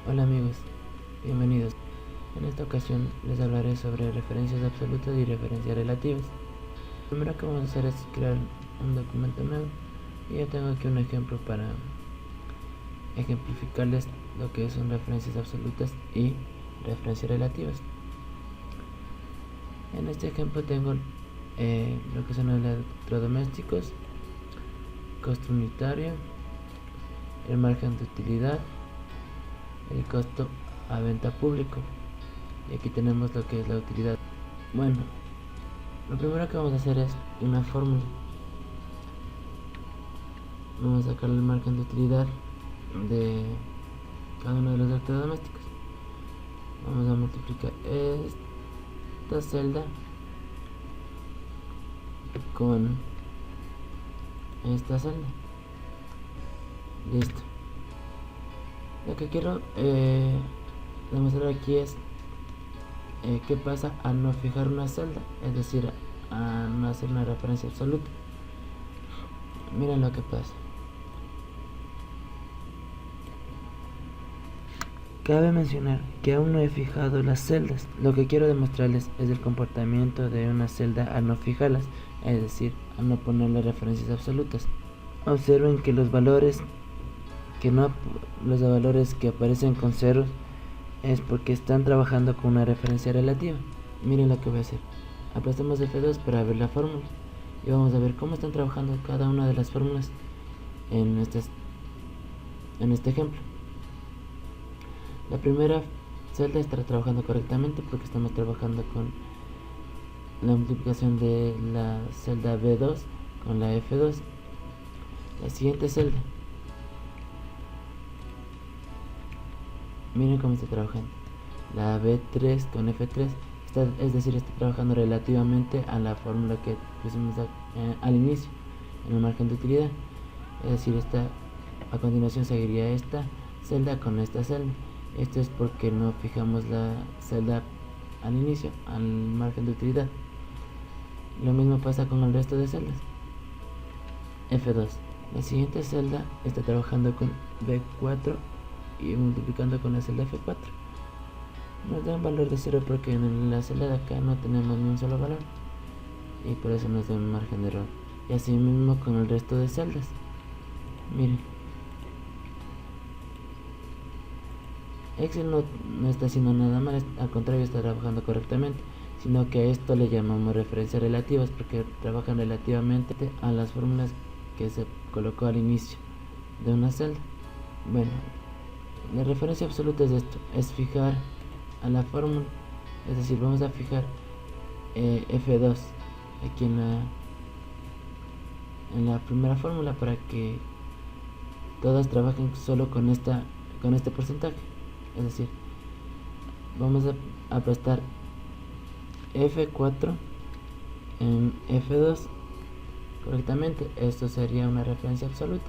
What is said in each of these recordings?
Hola amigos, bienvenidos. En esta ocasión les hablaré sobre referencias absolutas y referencias relativas. Lo primero que vamos a hacer es crear un documento nuevo y ya tengo aquí un ejemplo para ejemplificarles lo que son referencias absolutas y referencias relativas. En este ejemplo tengo lo que son electrodomésticos, costo unitario, el margen de utilidad, el costo a venta público, y aquí tenemos lo que es la utilidad. Bueno, lo primero que vamos a hacer es una fórmula. Vamos a sacar el margen de utilidad de cada uno de los electrodomésticos. Vamos a multiplicar esta celda con esta celda. Listo. Lo que quiero demostrar aquí es qué pasa al no fijar una celda, es decir, a no hacer una referencia absoluta. Miren lo que pasa. Cabe mencionar que aún no he fijado las celdas. Lo que quiero demostrarles es el comportamiento de una celda al no fijarlas, es decir, al no ponerle referencias absolutas. Observen que los valores que aparecen con ceros es porque están trabajando con una referencia relativa. Miren lo que voy a hacer. Aplastamos F2 para ver la fórmula y vamos a ver cómo están trabajando cada una de las fórmulas en este ejemplo. La primera celda estará trabajando correctamente porque estamos trabajando con la multiplicación de la celda B2 con la F2. La siguiente celda, miren cómo está trabajando. La B3 con F3, es decir, está trabajando relativamente a la fórmula que pusimos al inicio, en el margen de utilidad. Es decir, a continuación seguiría esta celda con esta celda. Esto es porque no fijamos la celda al inicio, al margen de utilidad. Lo mismo pasa con el resto de celdas. F2. La siguiente celda está trabajando con B4 y multiplicando con la celda F4. Nos da un valor de 0 porque en la celda de acá no tenemos ni un solo valor y por eso nos da un margen de error. Y así mismo con el resto de celdas. Miren, Excel no está haciendo nada mal, al contrario, está trabajando correctamente, sino que a esto le llamamos referencias relativas porque trabajan relativamente a las fórmulas que se colocó al inicio de una celda. Bueno, la referencia absoluta es esto, es fijar a la fórmula, es decir, vamos a fijar F2 aquí en la primera fórmula para que todas trabajen solo con este porcentaje. Es decir, vamos a aplastar F4 en F2 correctamente. Esto sería una referencia absoluta.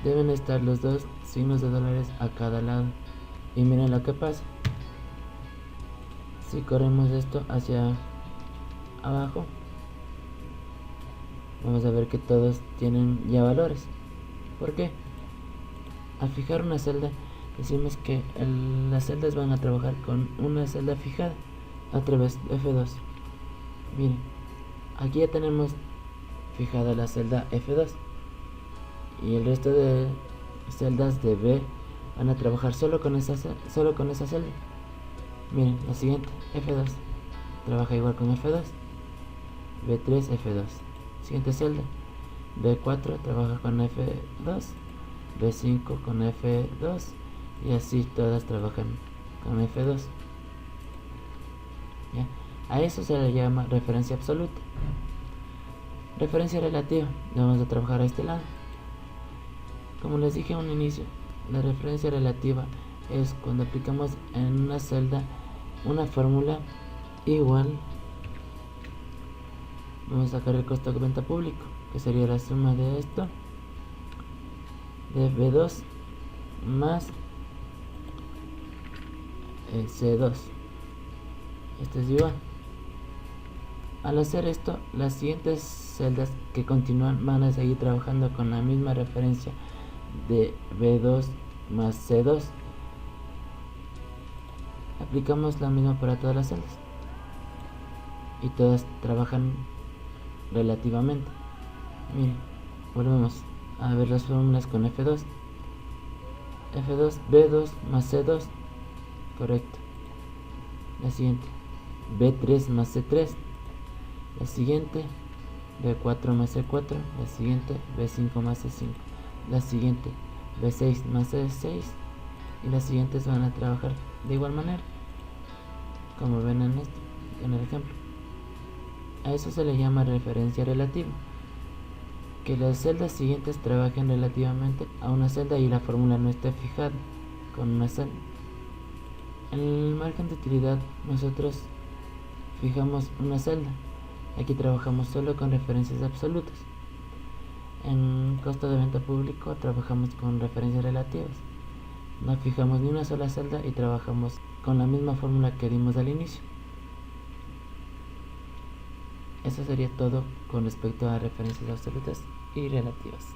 Deben estar los dos signos de dólares a cada lado. Y miren lo que pasa. Si corremos esto hacia abajo, vamos a ver que todos tienen ya valores. ¿Por qué? Al fijar una celda, decimos que las celdas van a trabajar con una celda fijada a través de F2. Miren, aquí ya tenemos fijada la celda F2 y el resto de celdas de B van a trabajar solo con esa celda. Miren, la siguiente, F2, trabaja igual con F2, B3, F2. Siguiente celda, B4 trabaja con F2, B5 con F2 y así todas trabajan con F2. ¿Ya? A eso se le llama referencia absoluta. Referencia relativa, vamos a trabajar a este lado. Como les dije a un inicio, la referencia relativa es cuando aplicamos en una celda una fórmula igual. Vamos a sacar el costo de venta público, que sería la suma de esto, de B2 más C2. Esto es igual. Al hacer esto, las siguientes celdas que continúan van a seguir trabajando con la misma referencia de B2 más C2. Aplicamos la misma para todas las celdas y todas trabajan relativamente. Miren, volvemos a ver las fórmulas con F2. F2, B2 más C2, correcto. La siguiente, B3 más C3. La siguiente, B4 más C4. La siguiente, B5 más C5. La siguiente, B6 más C6. Y las siguientes van a trabajar de igual manera, como ven en el ejemplo. A eso se le llama referencia relativa, que las celdas siguientes trabajen relativamente a una celda y la fórmula no esté fijada con una celda. En el margen de utilidad nosotros fijamos una celda. Aquí trabajamos solo con referencias absolutas. En costo de venta público trabajamos con referencias relativas. No fijamos ni una sola celda y trabajamos con la misma fórmula que dimos al inicio. Eso sería todo con respecto a referencias absolutas y relativas.